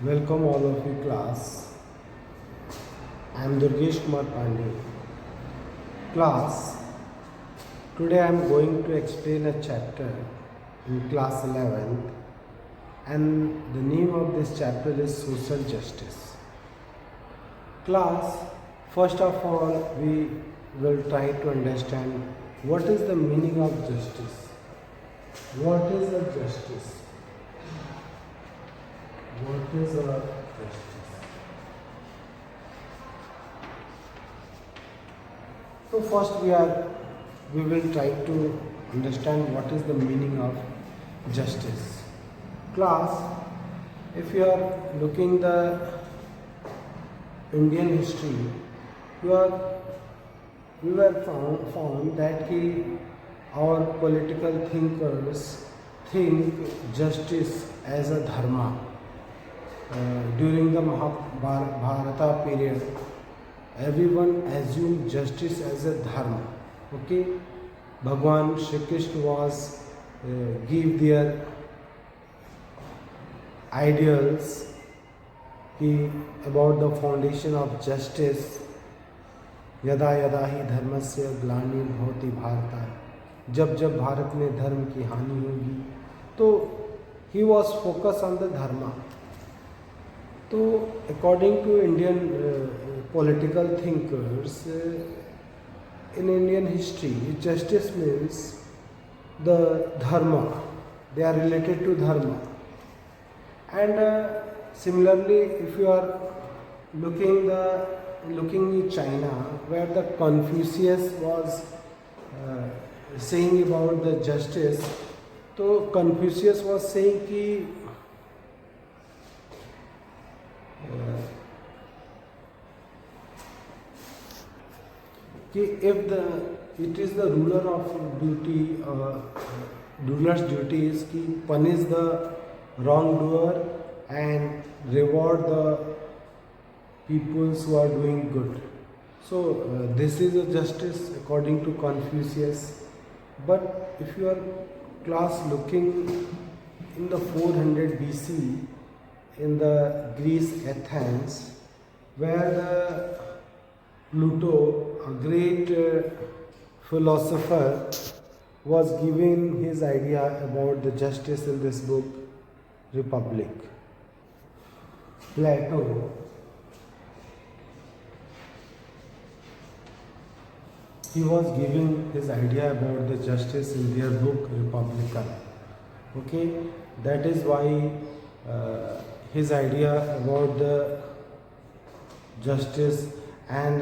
Welcome all of you class. I am Durgesh Kumar Pandey. Class, today I am going to explain a chapter in class 11th, and the name of this chapter is Social Justice. Class, first of all we will try to understand what is the meaning of justice. What is a justice? What is a justice? So first we will try to understand what is the meaning of justice. Class, if you are looking the Indian history, we were found that our political thinkers think justice as a dharma. During the Mahabharata period, everyone assumed justice as a dharma. Okay, Bhagwan Shri Krishna was give their ideals about the foundation of justice. यदा यदा ही धर्मस्य ग्लानिर् भवति भारत, जब जब भारत में धर्म की हानि होगी, तो he was focused on the dharma. So according to Indian political thinkers, in Indian history, justice means the dharma. They are related to dharma. And similarly, if you are looking in China, where the Confucius was saying about the justice, so Confucius was saying if it is the ruler's duty is to punish the wrongdoer and reward the peoples who are doing good. So this is a justice according to Confucius. But if you are class looking in the 400 BC in the Greece, Athens, where the Plato, a great philosopher, was giving his idea about the justice in this book, Republic. Plato he was giving his idea about the justice in their book Republica. Okay, that is why his idea about the justice, and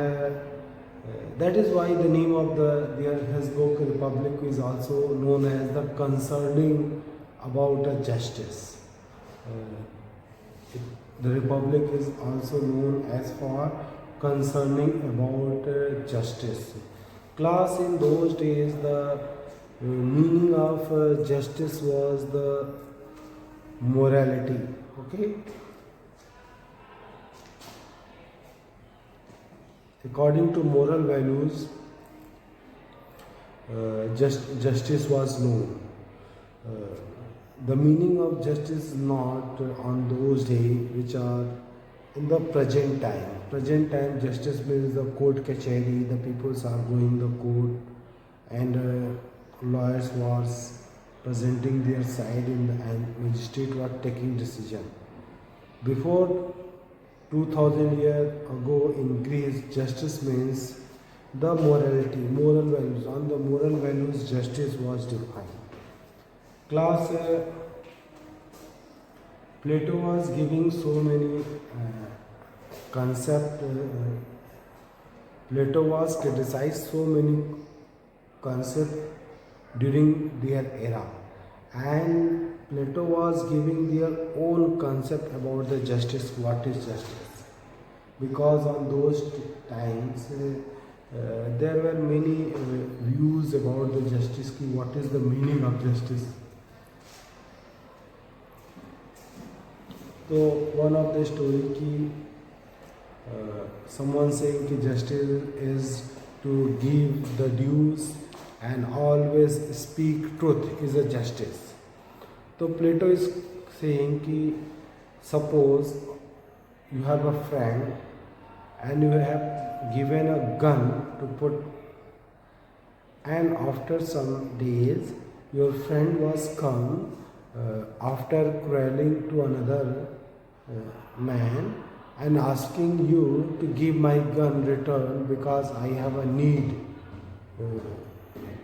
that is why the name of his book Republic is also known as the concerning about a justice. The Republic is also known as for concerning about justice. Class, in those days the meaning of justice was the morality. Okay, according to moral values, justice was known. The meaning of justice is not on those days which are in the present time. Present time, justice means the court kacheri, the peoples are going the court, and lawyers was presenting their side and magistrate was taking decision. Before 2000 years ago in Greece, justice means the morality, moral values. On the moral values, justice was defined. Class, Plato was giving so many concepts. Plato was criticized so many concepts during their era, and Plato was giving their own concept about the justice, what is justice. Because on those times there were many views about the justice, what is the meaning of justice. So one of the story someone saying कि justice is to give the dues and always speak truth is a justice. So Plato is saying कि Suppose you have a friend and you have given a gun to put, and after some days your friend was come after quarreling to another man and asking you to give my gun return because I have a need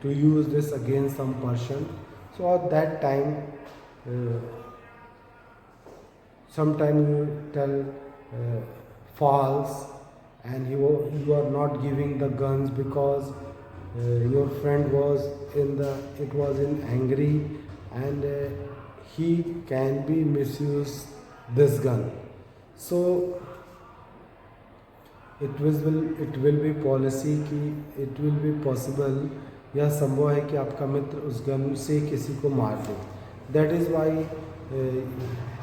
to use this against some person. So at that time, sometimes you tell false, and you are not giving the guns because your friend was it was in angry, and he can be misuse this gun. So it will be policy कि it will be possible, यह संभव है कि आपका मित्र उस gun से किसी को मार दे. दैट इज़ वाई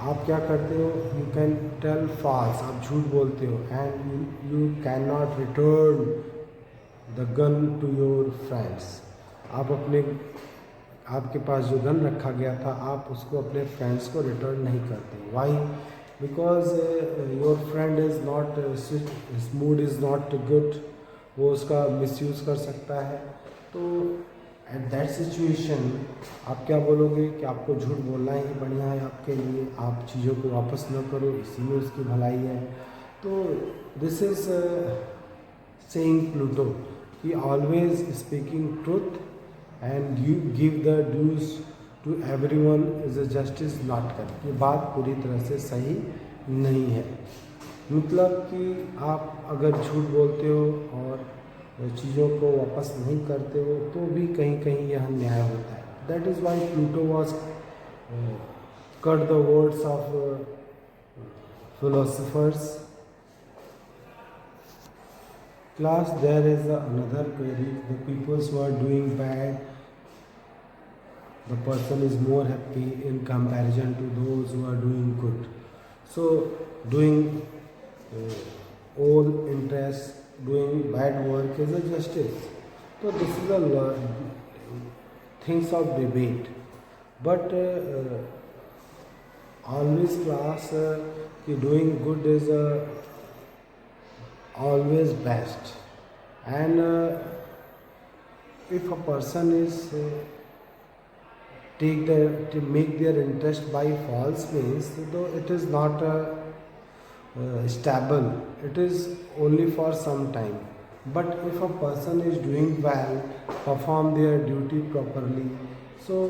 आप क्या करते हो, यू कैन टेल फॉल्स, आप झूठ बोलते हो, and you can not return the gun to your friends. आप आपके पास जो गन रखा गया था आप उसको अपने फ्रेंड्स को रिटर्न नहीं करते. Why? Because your friend is not, his mood is not good, वो उसका मिसयूज़ कर सकता है. तो एट दैट सिचुएशन आप क्या बोलोगे कि आपको झूठ बोलना ही बढ़िया है आपके लिए, आप चीज़ों को वापस न करो, इसी में उसकी भलाई है. तो दिस इज़ सेइंग प्लूटो कि always speaking truth and you give the dues to everyone is a justice not correct. ये बात पूरी तरह से सही नहीं है. मतलब कि आप अगर झूठ बोलते हो और चीज़ों को वापस नहीं करते हो तो भी कहीं कहीं यह न्याय होता है. That is why Pluto was cut the words of philosophers. Class, there is another query. The people who are doing bad, the person is more happy in comparison to those who are doing good. So doing all interest, doing bad work is a justice. So this is a things of debate. But always class कि doing good is always best, and if a person is to make their interest by false means, though it is not stable, it is only for some time. But if a person is doing well, perform their duty properly, so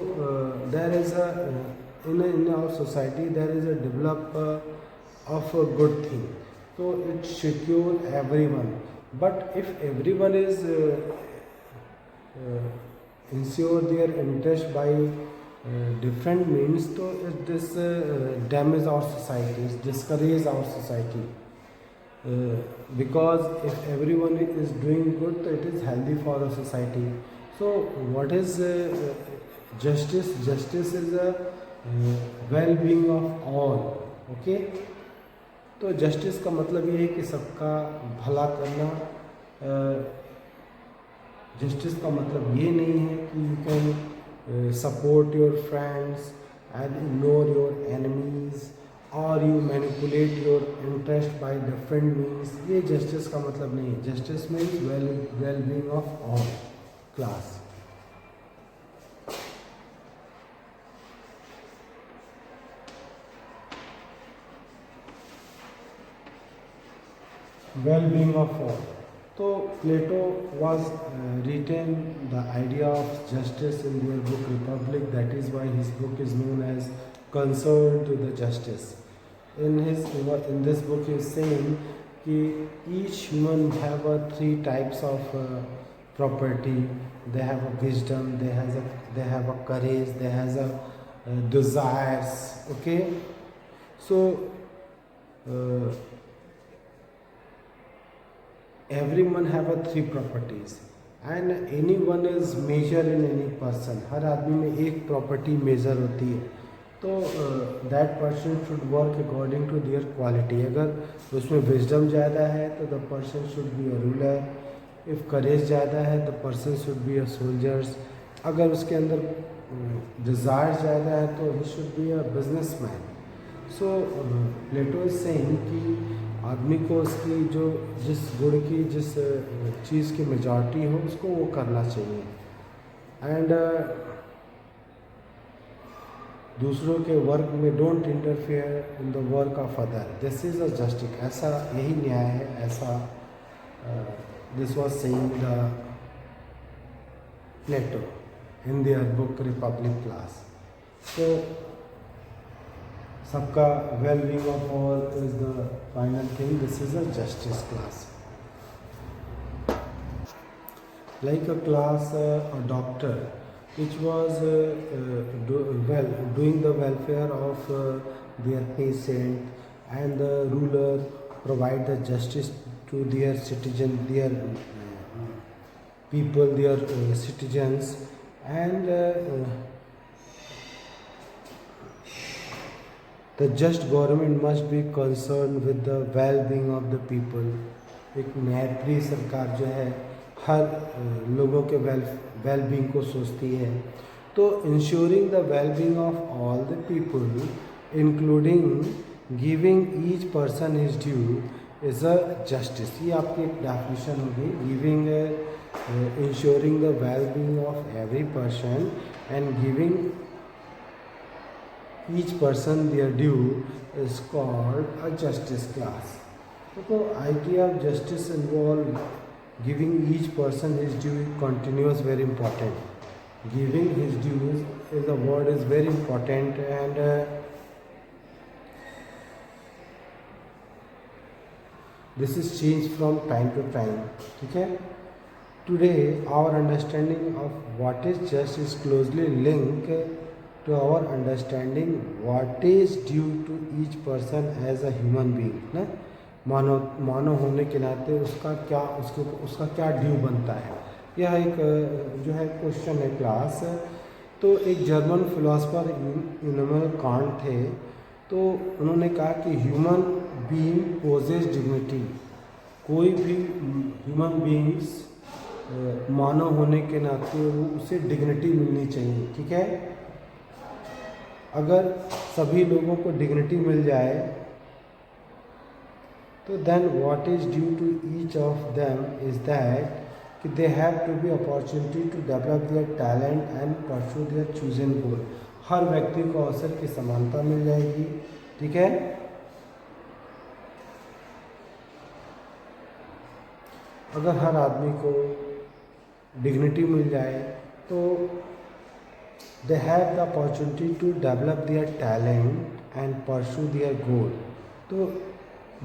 there is in our society there is a develop of a good thing. So it secure everyone. But if everyone is ensure their interest by different means, so this damage our society, discourage our society. Because if everyone is doing good, so it is healthy for the society. So what is justice? Justice is a well-being of all. Okay. तो justice का मतलब ये है कि सबका भला करना. Justice का मतलब ये नहीं है कि you can support your friends and ignore your enemies और you manipulate your interest by different means. ये जस्टिस का मतलब नहीं है. Justice means well being of all class. well-being of all. So Plato was written the idea of justice in their book Republic. That is why his book is known as Concern to the Justice. In this book he is saying that each human have three types of property. They have a wisdom, they have a courage, they have a desires. Okay, so everyone have a three properties and anyone is measure in any person. हर आदमी में एक property measure होती है. तो that person should work according to their quality. अगर उसमें wisdom ज़्यादा है तो the person should be a ruler. If courage ज़्यादा है the person should be a soldiers. अगर उसके अंदर डिज़ायर ज़्यादा है तो he should be a businessman. So Plato is saying कि आदमी को उसकी जो जिस गुण की जिस चीज़ की मेजॉरिटी हो उसको वो करना चाहिए। एंड दूसरों के वर्क में don't interfere in the work of other, this is a justice, ऐसा यही न्याय है, ऐसा this was saying the Plato in their book Republic class. तो सबका well being of all is the final thing, this is a justice class. Like a class, a doctor which was doing the welfare of their patient, and the ruler provide the justice to their citizen, their people, their citizens, and the just government must be concerned with the well-being of the people। एक न्यायप्रिय सरकार जो है हर लोगों के well-being को सोचती है। तो ensuring the well-being of all the people including giving each person his due is a justice. ये आपकी एक डेफिनेशन होगी, giving ensuring the well-being of every person and giving each person their due is called a justice class. तो idea of justice involve giving each person his due continuous, very important. Giving his dues is a word is very important, and this is changed from time to time, okay? Today our understanding of what is just is closely linked to our understanding what is due to each person as a human being ना, मानव होने के नाते उसका क्या due बनता है। यह एक जो है क्वेश्चन है क्लास। तो एक जर्मन फिलोसफर इमैनुअल कांट थे, तो उन्होंने कहा कि ह्यूमन बीइंग पोजेस डिग्निटी। कोई भी ह्यूमन बीइंग्स मानव होने के नाते उसे डिग्निटी मिलनी चाहिए, ठीक है। अगर सभी लोगों को डिग्निटी मिल जाए तो then what is due to each of them is that they have to be opportunity to develop their talent and pursue their chosen goal। हर व्यक्ति को अवसर की समानता मिल जाएगी, ठीक है। अगर हर आदमी को डिग्निटी मिल जाए तो they have the opportunity to develop their talent and pursue their goal। तो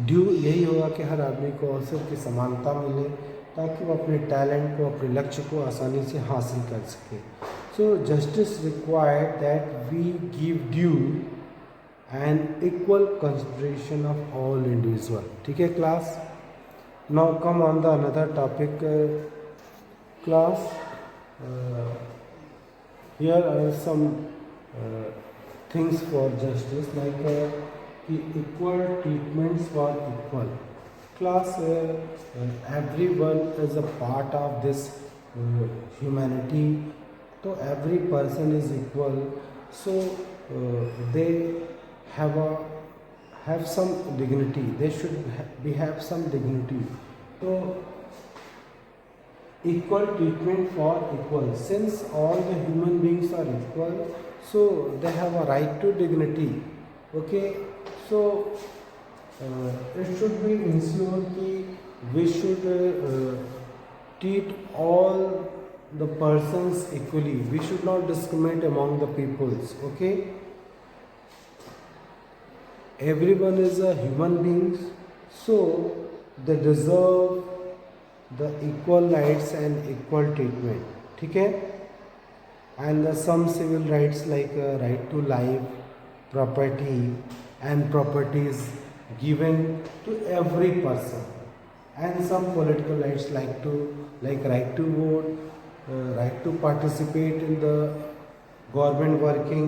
ड्यू यही होगा कि हर आदमी को अवसर की समानता मिले ताकि वो अपने टैलेंट को, अपने लक्ष्य को आसानी से हासिल कर सके। So justice required that we give due and equal consideration of all individual, ठीक है class. Now come on the another topic class. Here are some things for justice like equal treatments for equal class। everyone is a part of this humanity, so every person is equal, so they have some dignity, they should have some dignity। so equal treatment for equal, since all the human beings are equal, so they have a right to dignity, okay। So it should be ensured that we should treat all the persons equally, we should not discriminate among the peoples, okay। everyone is a human being, so they deserve the equal rights and equal treatment, ठीक है। and some civil rights like right to life, property and properties given to every person, and some political rights like right to vote, right to participate in the government working,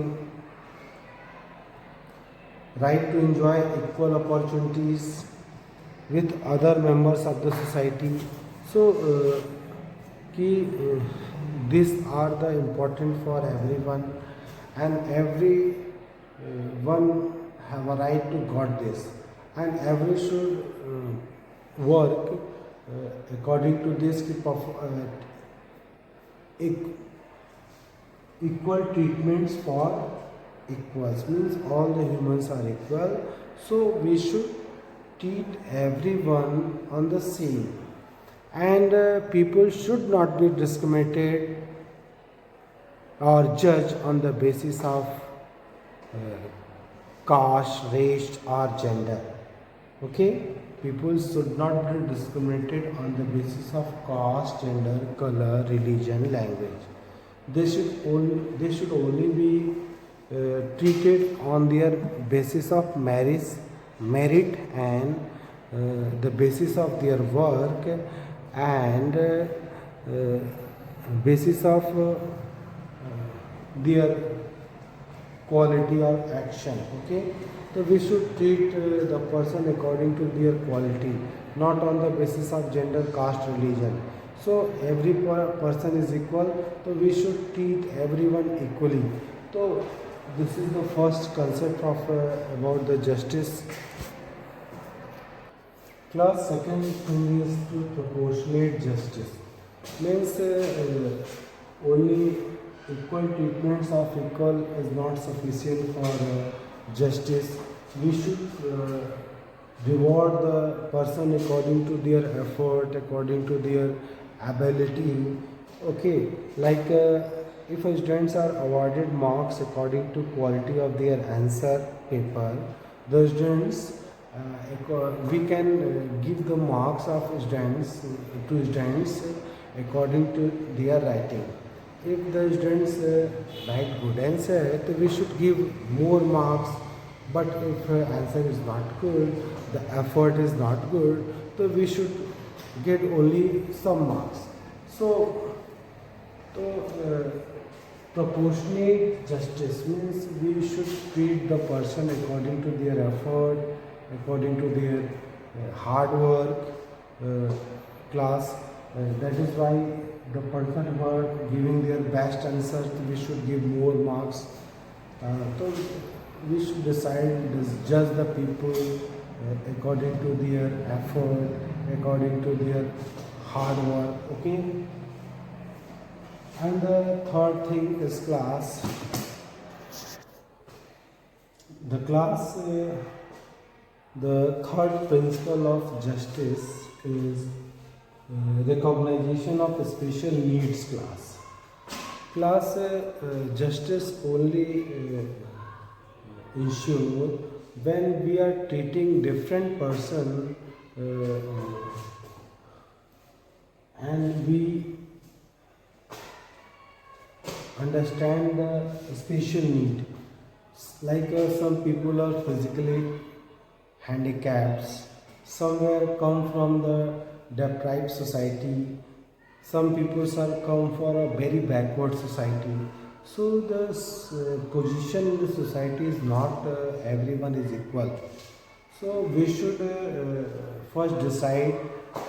right to enjoy equal opportunities with other members of the society। so these are the important for everyone, and every one have a right to got this, and every should work according to this equal treatments for equals, means all the humans are equal, so we should treat everyone on the same, and people should not be discriminated or judged on the basis of caste, race or gender. Okay, people should not be discriminated on the basis of caste, gender, color, religion, language. They should only be treated on their basis of merit and the basis of their work and basis of their quality of action. Okay, so we should treat the person according to their quality, not on the basis of gender, caste, religion. So every person is equal, so we should treat everyone equally. So this is the first concept of about the justice. Class second thing is to proportionate justice, means only equal treatments of equal is not sufficient for justice. We should reward the person according to their effort, according to their ability. Okay, like if students are awarded marks according to quality of their answer paper, the students we can give the marks of students to students according to their writing. If the students write good answer, so we should give more marks. But if answer is not good, the effort is not good, so we should get only some marks. So proportionate justice means we should treat the person according to their effort, according to their hard work, class. That is why the person who are giving their best answers, we should give more marks. So we should judge the people according to their effort, according to their hard work. Okay. And the third thing is class. The class, the third principle of justice is recognition of special needs class. Class justice only ensure when we are treating different person and we understand the special need, like some people are physically handicapped, somewhere come from the deprived society, some people are come for a very backward society. So the position in the society is not everyone is equal. So we should first decide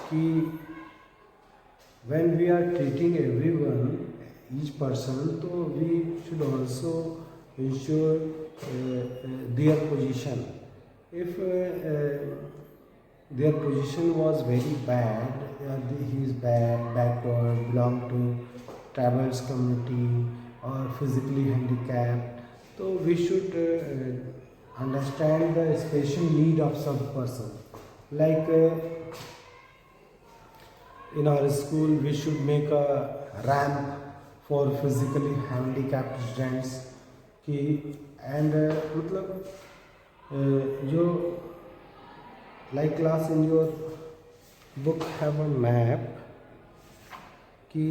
कि when we are treating everyone, each person, so we should also ensure their position. If their position was very bad, he is backward, belong to tribal community or physically handicapped, so we should understand the special need of some person. Like in our school, we should make a ramp for physically handicapped students कि and मतलब जो like class in your book have a map कि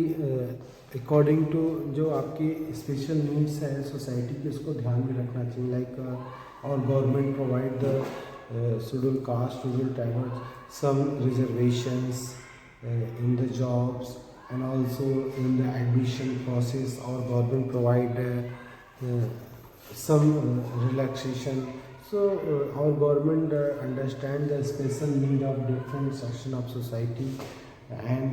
according to जो आपकी special needs है society की, उसको ध्यान में रखना चाहिए. लाइक और government provide the schedule caste, schedule tribal some reservations in the jobs and also in the admission process. Our government provide some relaxation. So our government understand the special need of different section of society and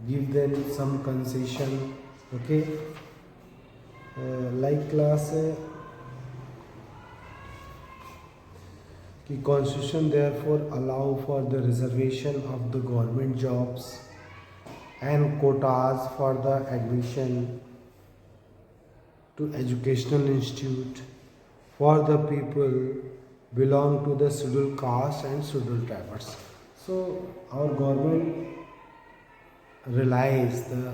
give them some concession. Okay, like class कि constitution therefore allow for the reservation of the government jobs and quotas for the admission to educational institute for the people belong to the scheduled caste and scheduled tribes. So our government realize the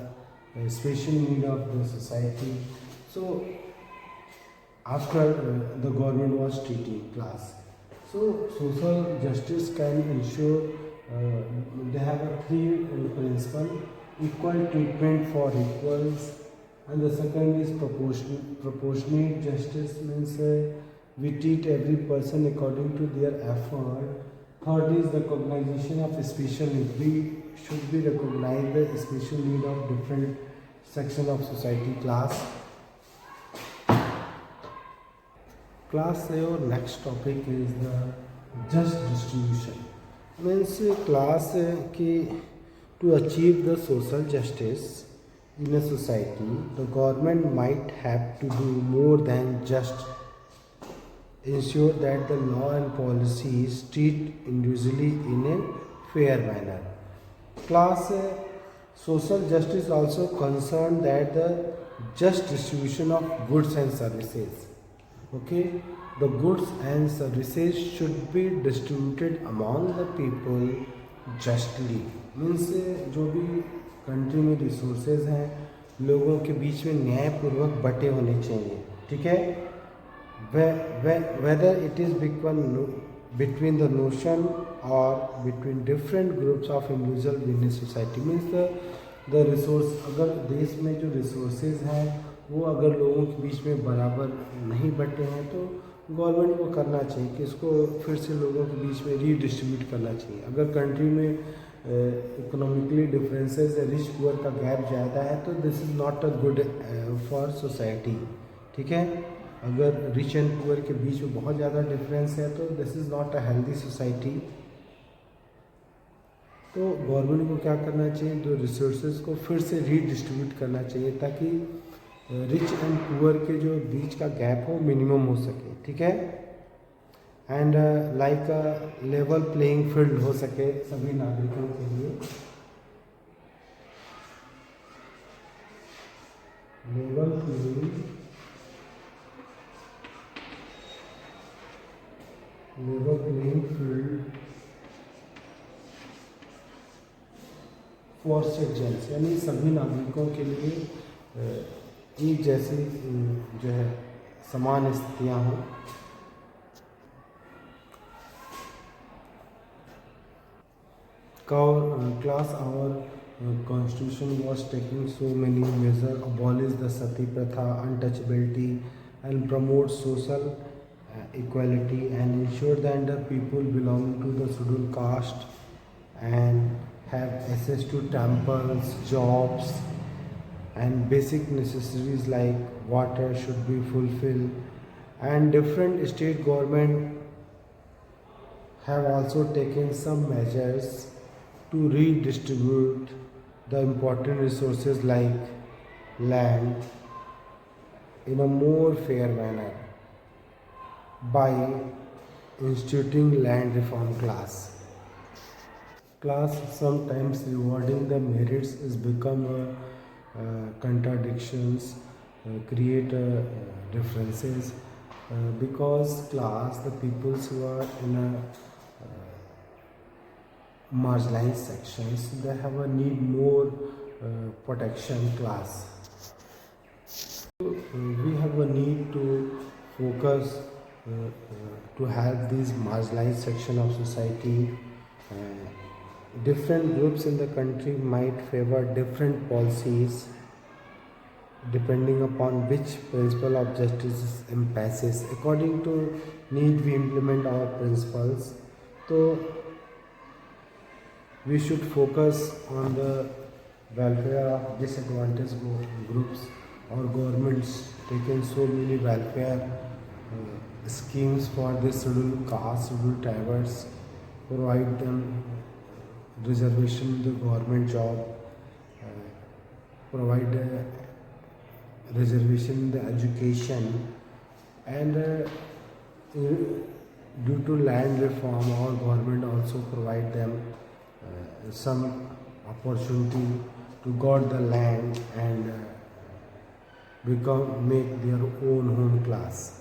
special need of the society. So after the government was treating class, so social justice can ensure they have a three principle: equal treatment for equals, and the second is proportionate justice, means we treat every person according to their effort. Third is recognition of special need. We should be recognize the special need of different section of society. Class your next topic is the just distribution. Means class ki to achieve the social justice in a society, the government might have to do more than just ensure that the law and policies treat individually in a fair manner. Class social justice also concerned that the just distribution of goods and services. Okay, the goods and services should be distributed among the people justly. Means जो भी country में resources हैं लोगों के बीच में न्यायपूर्वक बटे होने चाहिए. ठीक है, whether it is between the notion or between different groups of individual in a society. Means the resource, अगर देश में जो रिसोर्सेज हैं वो अगर लोगों के बीच में बराबर नहीं बटे हैं तो गवर्नमेंट को करना चाहिए कि इसको फिर से लोगों के बीच में रीडिस्ट्रीब्यूट करना चाहिए. अगर कंट्री में इकोनॉमिकली डिफरेंसेस रिच पुअर का गैप ज़्यादा है तो this is not a good for society. ठीक है, अगर रिच एंड पुअर के बीच में बहुत ज़्यादा डिफरेंस है तो this is not a healthy society. तो गवर्नमेंट को क्या करना चाहिए, जो रिसोर्सेज को फिर से रीडिस्ट्रीब्यूट करना चाहिए ताकि रिच एंड पुअर के जो बीच का गैप हो मिनिमम हो सके. ठीक है, and like level playing field हो सके सभी नागरिकों के लिए. Level playing field for citizens, यानी सभी नागरिकों के लिए एक जैसी जो है समान स्थितियाँ हों. Class our constitution was taking so many measures, abolish the sati pratha, untouchability, and promote social equality, and ensure that the people belonging to the scheduled caste and have access to temples, jobs, and basic necessities like water should be fulfilled. And different state government have also taken some measures to redistribute the important resources like land in a more fair manner by instituting land reform class. Sometimes rewarding the merits is become contradictions, create differences because the peoples who are in a marginalized sections, they have a need more protection class. We have a need to focus to help these marginalized section of society. Different groups in the country might favor different policies depending upon which principle of justice emphasis. According to need we implement our principles. So we should focus on the welfare of disadvantaged groups. Our governments taken so many welfare schemes for the scheduled caste, scheduled tribes, provide them reservation in the government job, provide reservation in the education, and due to land reform, our government also provide them some opportunity to got the land and become make their own home class.